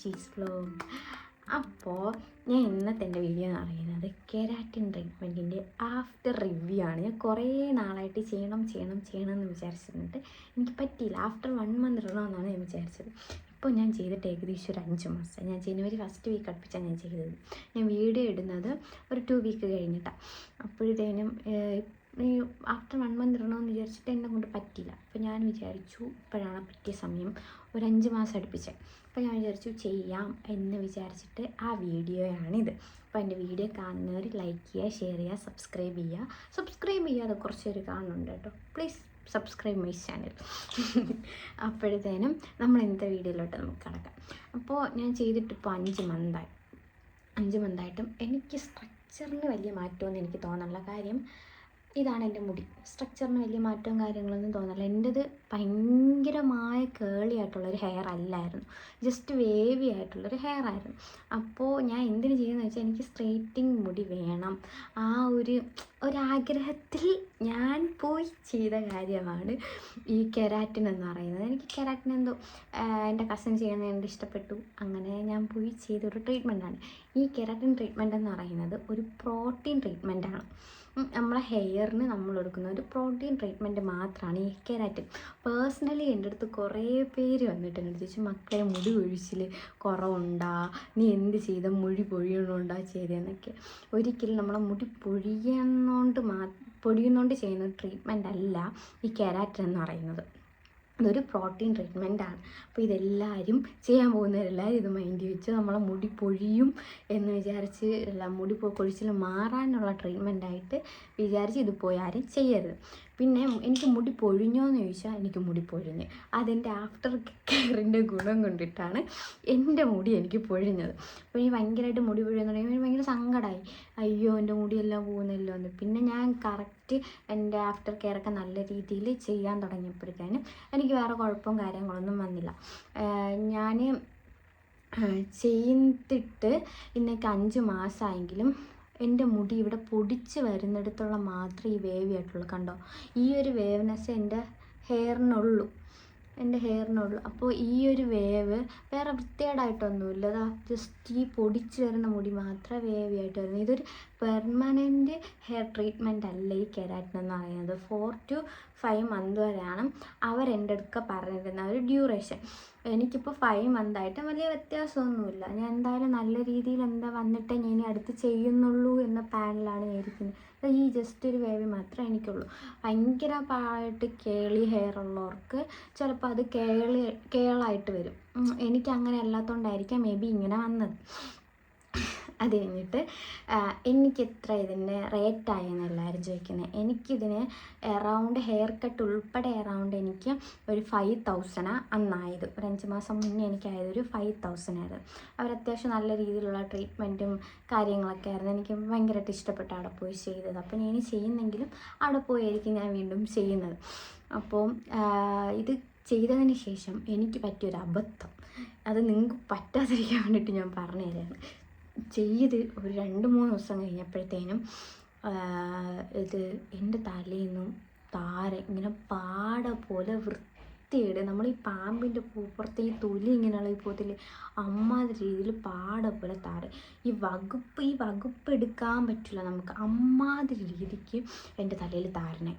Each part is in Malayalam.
She's vlog. അപ്പോൾ ഞാൻ ഇന്നത്തെ എൻ്റെ വീഡിയോ എന്ന് പറയുന്നത് കെരാറ്റിൻ ട്രീറ്റ്മെൻറ്റിൻ്റെ ആഫ്റ്റർ റിവ്യൂ ആണ്. ഞാൻ കുറേ നാളായിട്ട് ചെയ്യണം എന്ന് വിചാരിച്ചിരുന്നിട്ട് എനിക്ക് പറ്റിയില്ല. ആഫ്റ്റർ 1 മന്ത് ഇടണമെന്നാണ് ഞാൻ വിചാരിച്ചത്. ഇപ്പോൾ ഞാൻ ചെയ്തിട്ട് ഏകദേശം ഒരു 5 മാസം. ഞാൻ ജനുവരി ഫസ്റ്റ് വീക്ക് അടുപ്പിച്ചാണ് ഞാൻ ചെയ്തത്. ഞാൻ വീഡിയോ ഇടുന്നത് ഒരു 2 വീക്ക് കഴിഞ്ഞിട്ടാണ്. അപ്പോഴത്തേനും ആഫ്റ്റർ 1 മന്ത് ഇടണമെന്ന് വിചാരിച്ചിട്ട് എന്നെ കൊണ്ട് പറ്റിയില്ല. അപ്പോൾ ഞാൻ വിചാരിച്ചു ഇപ്പോഴാണ് പറ്റിയ സമയം, ഒരു 5 മാസം അടുപ്പിച്ച്. അപ്പോൾ ഞാൻ വിചാരിച്ചു ചെയ്യാം എന്ന് വിചാരിച്ചിട്ട് ആ വീഡിയോയാണിത്. അപ്പോൾ എൻ്റെ വീഡിയോ കാണുന്നവർ ലൈക്ക് ചെയ്യുക, ഷെയർ ചെയ്യുക, സബ്സ്ക്രൈബ് ചെയ്യാതെ കുറച്ചൊരു കാണുന്നുണ്ട് കേട്ടോ. Please subscribe my channel. അപ്പോഴത്തേനും നമ്മൾ ഇന്നത്തെ വീഡിയോയിലോട്ട് നമുക്ക് കിടക്കാം. അപ്പോൾ ഞാൻ ചെയ്തിട്ടിപ്പോൾ 5 മന്തായിട്ടും എനിക്ക് സ്ട്രക്ചറിന് വലിയ മാറ്റമൊന്നും എനിക്ക് തോന്നുന്നില്ല. കാര്യം ഇതാണ് എൻ്റെ മുടി. സ്ട്രക്ചറിന് വലിയ മാറ്റവും കാര്യങ്ങളൊന്നും തോന്നില്ല. എൻ്റെത് ഭയങ്കരമായ കേളി ആയിട്ടുള്ളൊരു ഹെയർ അല്ലായിരുന്നു, ജസ്റ്റ് വേവി ആയിട്ടുള്ളൊരു ഹെയർ ആയിരുന്നു. അപ്പോൾ ഞാൻ എന്തിനു ചെയ്യുന്നത് വെച്ചാൽ എനിക്ക് സ്ട്രെയിറ്റിങ് മുടി വേണം, ആ ഒരാഗ്രഹത്തിൽ ഞാൻ പോയി ചെയ്ത കാര്യമാണ് ഈ കെരാറ്റിൻ എന്ന് പറയുന്നത്. എനിക്ക് കെരാറ്റിൻ എന്തോ എൻ്റെ കസിൻ ചെയ്യുന്നത് എൻ്റെ ഇഷ്ടപ്പെട്ടു, അങ്ങനെ ഞാൻ പോയി ചെയ്തൊരു ട്രീറ്റ്മെൻറ്റാണ്. ഈ കെരാറ്റിൻ ട്രീറ്റ്മെൻറ്റ് എന്ന് പറയുന്നത് ഒരു പ്രോട്ടീൻ ട്രീറ്റ്മെൻറ്റാണ്. നമ്മളെ ഹെയറിന് നമ്മൾ കൊടുക്കുന്ന ഒരു പ്രോട്ടീൻ ട്രീറ്റ്മെൻറ്റ് മാത്രമാണ് ഈ കെരാറ്റിൻ. പേഴ്സണലി എൻ്റെ അടുത്ത് കുറേ പേര് വന്നിട്ട് എന്നോട് ചോദിച്ചു, മക്കളെ മുടി പൊഴിച്ചിൽ കുറവുണ്ടാ, നീ എന്ത് ചെയ്ത മുടി പൊഴിയണോണ്ടാ ചെയ്തതെന്നൊക്കെ. ഒരിക്കലും നമ്മളെ മുടി പൊഴിയുന്നോണ്ട് ചെയ്യുന്ന ട്രീറ്റ്മെൻ്റ് അല്ല ഈ കെരാറ്റിൻ എന്ന് പറയുന്നത്. ഇതൊരു പ്രോട്ടീൻ ട്രീറ്റ്മെൻറ്റാണ്. അപ്പോൾ ഇതെല്ലാവരും ചെയ്യാൻ പോകുന്നവരെല്ലാവരും ഇത് മൈൻഡ് വെച്ച് നമ്മളെ മുടി പൊഴിയും എന്ന് വിചാരിച്ച് മുടി പൊഴിച്ചിൽ മാറാനുള്ള ട്രീറ്റ്മെൻറ്റായിട്ട് വിചാരിച്ച് ഇത് പോയി ആരും ചെയ്യരുത്. പിന്നെ എനിക്ക് മുടി പൊഴിഞ്ഞോ എന്ന് ചോദിച്ചാൽ എനിക്ക് മുടി പൊഴിഞ്ഞ്, അതെൻ്റെ ആഫ്റ്റർ കെയറിൻ്റെ ഗുണം കൊണ്ടിട്ടാണ് എൻ്റെ മുടി എനിക്ക് പൊഴിഞ്ഞത്. അപ്പോൾ ഈ ഭയങ്കരമായിട്ട് മുടി പൊഴിയെന്ന് പറയുമ്പോൾ എനിക്ക് ഭയങ്കര സങ്കടമായി, അയ്യോ എൻ്റെ മുടിയെല്ലാം പോകുന്നല്ലോ എന്ന്. പിന്നെ ഞാൻ കറക്റ്റ് എൻ്റെ ആഫ്റ്റർ കെയറൊക്കെ നല്ല രീതിയിൽ ചെയ്യാൻ തുടങ്ങിയപ്പോഴത്തേനും എനിക്ക് വേറെ കുഴപ്പവും കാര്യങ്ങളൊന്നും വന്നില്ല. ഞാൻ ചെയ്തിട്ട് ഇന്നേക്ക് 5 മാസമായെങ്കിലും എൻ്റെ മുടി ഇവിടെ പൊടിച്ച് വരുന്നിടത്തുള്ള മാത്രമേ ഈ വേവി ആയിട്ടുള്ളൂ. കണ്ടോ, ഈ ഒരു വേവ്നെസ് എൻ്റെ ഹെയറിനുള്ളൂ. അപ്പോൾ ഈ ഒരു വേവ് വേറെ വൃത്തികേടായിട്ടൊന്നുമില്ല. അതാ ജസ്റ്റ് ഈ പൊടിച്ച് വരുന്ന മുടി മാത്രമേ വേവി ആയിട്ട് വരുന്നത്. ഇതൊരു പെർമനൻറ്റ് ഹെയർ ട്രീറ്റ്മെൻ്റ് അല്ല ഈ കെരാറ്റിൻ എന്ന് പറയുന്നത്. 4 to 5 മന്ത് വരെയാണ് അവരെൻ്റെ അടുക്ക പറഞ്ഞിരുന്ന ഒരു ഡ്യൂറേഷൻ. എനിക്കിപ്പോൾ 5 മന്തായിട്ട് വലിയ വ്യത്യാസമൊന്നുമില്ല. ഞാൻ എന്തായാലും നല്ല രീതിയിൽ വന്നിട്ട് ഞാൻ ഇനി അടുത്ത് ചെയ്യുന്നുള്ളൂ എന്ന പ്ലാനിലാണ് ഇരിക്കുന്നത്. ഈ ജസ്റ്റ് ഒരു വേവി മാത്രമേ എനിക്കുള്ളൂ. ഭയങ്കരമായിട്ട് കേളി ഹെയർ ഉള്ളവർക്ക് ചിലപ്പോൾ അത് കേളായിട്ട് വരും. എനിക്ക് അങ്ങനെ അല്ലാത്തതുകൊണ്ടായിരിക്കാം മേ ബി ഇങ്ങനെ വന്നത്. അത് കഴിഞ്ഞിട്ട് എനിക്ക് എത്ര ഇതിൻ്റെ റേറ്റായെന്ന് എല്ലാവരും ചോദിക്കുന്നത്. എനിക്കിതിന് എറൗണ്ട് ഹെയർ കട്ട് ഉൾപ്പെടെ എനിക്ക് ഒരു 5,000 അന്നായത്. ഒരു 5 മാസം മുന്നേ എനിക്കായത് ഒരു 5,000 ആയിരുന്നു. അവർ അത്യാവശ്യം നല്ല രീതിയിലുള്ള ട്രീറ്റ്മെൻറ്റും കാര്യങ്ങളൊക്കെ ആയിരുന്നു. എനിക്ക് ഭയങ്കരമായിട്ട് ഇഷ്ടപ്പെട്ട് അവിടെ പോയി ചെയ്തത്. അപ്പോൾ ഞാൻ ചെയ്യുന്നെങ്കിലും അവിടെ പോയായിരിക്കും ഞാൻ വീണ്ടും ചെയ്യുന്നത്. അപ്പോൾ ഇത് ചെയ്തതിന് ശേഷം എനിക്ക് പറ്റിയൊരു അബദ്ധം, അത് നിങ്ങൾക്ക് പറ്റാതിരിക്കാൻ വേണ്ടിയിട്ട് ഞാൻ പറഞ്ഞു തരാണ്. ചെയ്ത് ഒരു 2-3 ദിവസം കഴിഞ്ഞപ്പോഴത്തേനും ഇത് എൻ്റെ തലയിൽ നിന്നും താര ഇങ്ങനെ പാട പോലെ വൃത്തിയുടെ, നമ്മൾ ഈ പാമ്പിൻ്റെ പുറത്തെ ഈ തൊലി ഇങ്ങനെയുള്ള പോത്തില്ലേ, അമ്മാതിരി രീതിയിൽ പാട പോലെ താര. ഈ വകുപ്പ് എടുക്കാൻ പറ്റില്ല നമുക്ക്, അമ്മാതിരി രീതിക്ക് എൻ്റെ തലയിൽ താരനെ.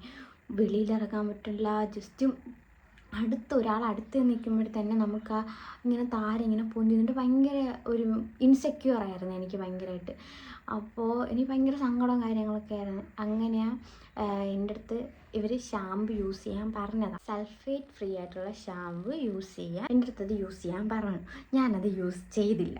വെളിയിലിറങ്ങാൻ പറ്റില്ല. ജസ്റ്റ് ഒരാൾ അടുത്ത് നിൽക്കുമ്പോൾ തന്നെ നമുക്ക് ഇങ്ങനെ താരം പൊന്തി നിന്നിട്ട് ഭയങ്കര ഒരു ഇൻസെക്യൂർ ആയിരുന്നു എനിക്ക് ഭയങ്കരമായിട്ട്. അപ്പോൾ എനിക്ക് ഭയങ്കര സങ്കടവും കാര്യങ്ങളൊക്കെ ആയിരുന്നു. അങ്ങനെയാണ് എൻ്റെ അടുത്ത് ഇവർ ഷാമ്പു യൂസ് ചെയ്യാൻ പറഞ്ഞതാണ്. സൾഫേറ്റ് ഫ്രീ ആയിട്ടുള്ള ഷാമ്പു യൂസ് ചെയ്യാൻ എൻ്റെ അടുത്തത് യൂസ് ചെയ്യാൻ പറഞ്ഞു. ഞാനത് യൂസ് ചെയ്തില്ല.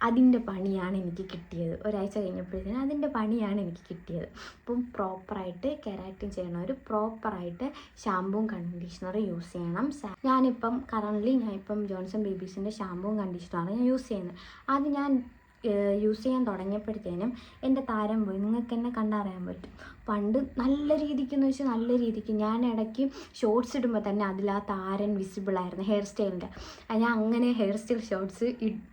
അതിൻ്റെ പണിയാണ് എനിക്ക് കിട്ടിയത്. ഒരാഴ്ച കഴിഞ്ഞപ്പോഴത്തേനും അതിൻ്റെ പണിയാണ് എനിക്ക് കിട്ടിയത്. അപ്പം പ്രോപ്പറായിട്ട് കെരാറ്റിൻ ചെയ്യണവർ പ്രോപ്പറായിട്ട് ഷാമ്പുവും കണ്ടീഷണറും യൂസ് ചെയ്യണം. ഞാനിപ്പം ഞാനിപ്പം ജോൺസൺ ബേബീസിൻ്റെ ഷാമ്പുവും കണ്ടീഷണറാണ് ഞാൻ യൂസ് ചെയ്യുന്നത്. അത് ഞാൻ യൂസ് ചെയ്യാൻ തുടങ്ങിയപ്പോഴത്തേനും എൻ്റെ താരം പോയി. നിങ്ങൾക്ക് എന്നെ കണ്ടറിയാൻ പറ്റും. പണ്ട് നല്ല രീതിക്ക് ഞാൻ ഇടയ്ക്ക് ഷോർട്സ് ഇടുമ്പോൾ തന്നെ അതിൽ ആ താരൻ വിസിബിളായിരുന്നു ഹെയർ സ്റ്റൈലിൻ്റെ. ഞാൻ അങ്ങനെ ഹെയർ സ്റ്റൈൽ ഷോർട്സ്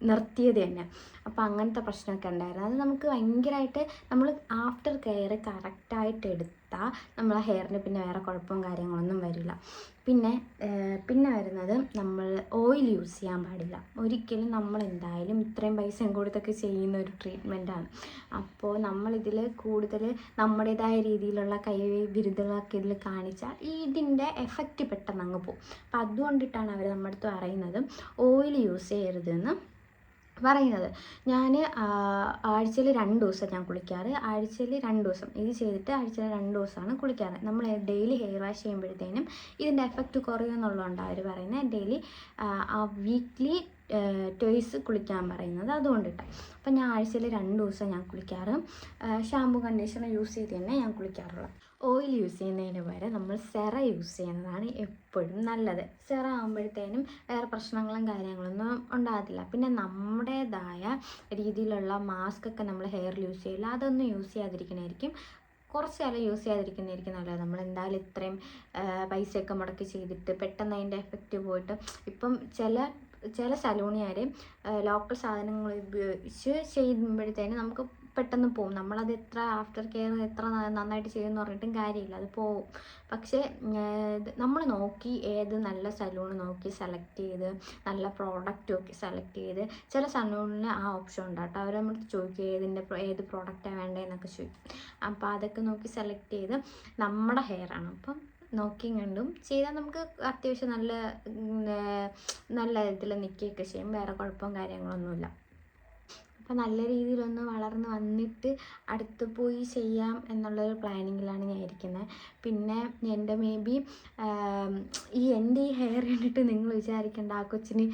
നിർത്തിയത് തന്നെ. അപ്പോൾ അങ്ങനത്തെ പ്രശ്നമൊക്കെ ഉണ്ടായിരുന്നു. അത് നമുക്ക് ഭയങ്കരമായിട്ട് നമ്മൾ ആഫ്റ്റർ കെയർ കറക്റ്റായിട്ട് എടുത്താൽ നമ്മളെ ഹെയറിന് പിന്നെ വേറെ കുഴപ്പവും കാര്യങ്ങളൊന്നും വരില്ല. പിന്നെ വരുന്നത് നമ്മൾ ഓയിൽ യൂസ് ചെയ്യാൻ പാടില്ല ഒരിക്കലും. നമ്മൾ എന്തായാലും ഇത്രയും പൈസയും കൊടുത്തൊക്കെ ചെയ്യുന്ന ഒരു ട്രീറ്റ്മെൻറ്റാണ്. അപ്പോൾ നമ്മളിതിൽ കൂടുതൽ നമ്മുടേതായ രീതിയിലുള്ള വിരുദ്ധകളൊക്കെ ഇതിൽ കാണിച്ചാൽ ഇതിൻ്റെ എഫക്റ്റ് പെട്ടെന്ന് അങ്ങ് പോകും. അപ്പോൾ അതുകൊണ്ടിട്ടാണ് അവർ നമ്മുടെ അടുത്ത് പറയുന്നത് ഓയിൽ യൂസ് ചെയ്യരുതെന്ന് പറയുന്നത്. ഞാൻ ആഴ്ചയിൽ 2 ദിവസം ഞാൻ കുളിക്കാറ്. ആഴ്ചയിൽ 2 ദിവസം ഇത് ചെയ്തിട്ട് ആഴ്ചയിൽ 2 ദിവസമാണ് കുളിക്കാറ്. നമ്മൾ ഡെയിലി ഹെയർ വാഷ് ചെയ്യുമ്പോഴത്തേനും ഇതിൻ്റെ എഫക്റ്റ് കുറയുമെന്നുള്ളതുകൊണ്ടാണ് അവർ പറയുന്നത് ഡെയിലി വീക്ക്ലി ട്വൈസ് കുളിക്കാൻ പറയുന്നത്. അതുകൊണ്ടിട്ടാണ്. അപ്പം ഞാൻ ആഴ്ചയിൽ 2 ദിവസം ഞാൻ കുളിക്കാറ്. ഷാമ്പു കണ്ടീഷണർ യൂസ് ചെയ്ത് തന്നെ ഞാൻ കുളിക്കാറുള്ളത്. ഓയിൽ യൂസ് ചെയ്യുന്നതിന് പകരം നമ്മൾ സെറ യൂസ് ചെയ്യുന്നതാണ് എപ്പോഴും നല്ലത്. സെറ ആകുമ്പോഴത്തേനും വേറെ പ്രശ്നങ്ങളും കാര്യങ്ങളൊന്നും ഉണ്ടാകത്തില്ല. പിന്നെ നമ്മുടേതായ രീതിയിലുള്ള മാസ്കൊക്കെ നമ്മൾ ഹെയറിൽ യൂസ് ചെയ്യില്ല, അതൊന്നും യൂസ് ചെയ്യാതിരിക്കണമായിരിക്കും കുറച്ച് കാലം യൂസ് ചെയ്യാതിരിക്കുന്നതായിരിക്കും നല്ലത്. നമ്മൾ എന്തായാലും ഇത്രയും പൈസയൊക്കെ മുടക്കി ചെയ്തിട്ട് പെട്ടെന്ന് അതിൻ്റെ എഫക്റ്റ് പോയിട്ട് ഇപ്പം ചില സലൂണുകാർ ലോക്കൽ സാധനങ്ങൾ ഉപയോഗിച്ച് ചെയ്യുമ്പോഴത്തേനും നമുക്ക് പെട്ടെന്ന് പോകും. നമ്മളത് എത്ര ആഫ്റ്റർ കെയർ എത്ര നന്നായിട്ട് ചെയ്യുമെന്ന് പറഞ്ഞിട്ടും കാര്യമില്ല, അത് പോവും. പക്ഷേ നമ്മൾ നോക്കി ഏത് നല്ല സലൂൺ നോക്കി സെലക്ട് ചെയ്ത് നല്ല പ്രോഡക്റ്റ് നോക്കി സെലക്ട് ചെയ്ത് ചില സലൂണിന് ആ ഓപ്ഷൻ ഉണ്ട് കേട്ടോ. അവർ നമ്മൾ ചോദിക്കും ഏത് പ്രോഡക്റ്റാണ് വേണ്ടതെന്നൊക്കെ ചോദിക്കും. അപ്പോൾ അതൊക്കെ നോക്കി സെലക്ട് ചെയ്ത് നമ്മുടെ ഹെയറാണ് അപ്പം നോക്കിയും കണ്ടും ചെയ്താൽ നമുക്ക് അത്യാവശ്യം നല്ല ഇതിൽ നിൽക്കുകയൊക്കെ ചെയ്യും. വേറെ കുഴപ്പവും കാര്യങ്ങളൊന്നുമില്ല. അപ്പോൾ നല്ല രീതിയിലൊന്ന് വളർന്ന് വന്നിട്ട് അടുത്ത് പോയി ചെയ്യാം എന്നുള്ളൊരു പ്ലാനിങ്ങിലാണ് ഞാൻ ഇരിക്കുന്നത്. പിന്നെ എൻ്റെ എൻ്റെ ഈ ഹെയർ കണ്ടിട്ട് നിങ്ങൾ വിചാരിക്കേണ്ട ആ കൊച്ചിന്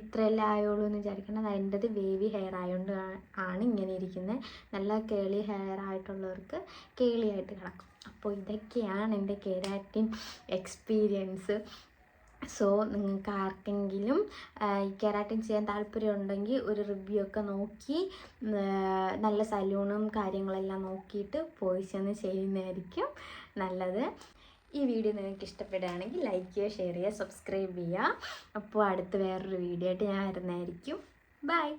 ഇത്രയല്ലേ ആയുള്ളൂ എന്ന് വിചാരിക്കേണ്ടത്. എൻ്റെത് വേവി ഹെയർ ആയതുകൊണ്ട് ആണ് ഇങ്ങനെ ഇരിക്കുന്നത്. നല്ല കേളി ഹെയർ ആയിട്ടുള്ളവർക്ക് കേളിയായിട്ട് കിടക്കും. അപ്പോൾ ഇതൊക്കെയാണ് എൻ്റെ കെരാറ്റിൻ എക്സ്പീരിയൻസ്. സോ നിങ്ങൾക്ക് ആർക്കെങ്കിലും ഈ കെരാറ്റിൻ ചെയ്യാൻ താല്പര്യമുണ്ടെങ്കിൽ ഒരു റിവ്യൂ ഒക്കെ നോക്കി നല്ല സലൂണും കാര്യങ്ങളെല്ലാം നോക്കിയിട്ട് പോയി ചെന്ന് ചെയ്യുന്നതായിരിക്കും നല്ലത്. ഈ വീഡിയോ നിങ്ങൾക്ക് ഇഷ്ടപ്പെടുകയാണെങ്കിൽ ലൈക്ക് ചെയ്യുക, ഷെയർ ചെയ്യുക, സബ്സ്ക്രൈബ് ചെയ്യുക. അപ്പോൾ അടുത്ത വേറൊരു വീഡിയോ ആയിട്ട് ഞാൻ വരുന്നതായിരിക്കും. ബൈ.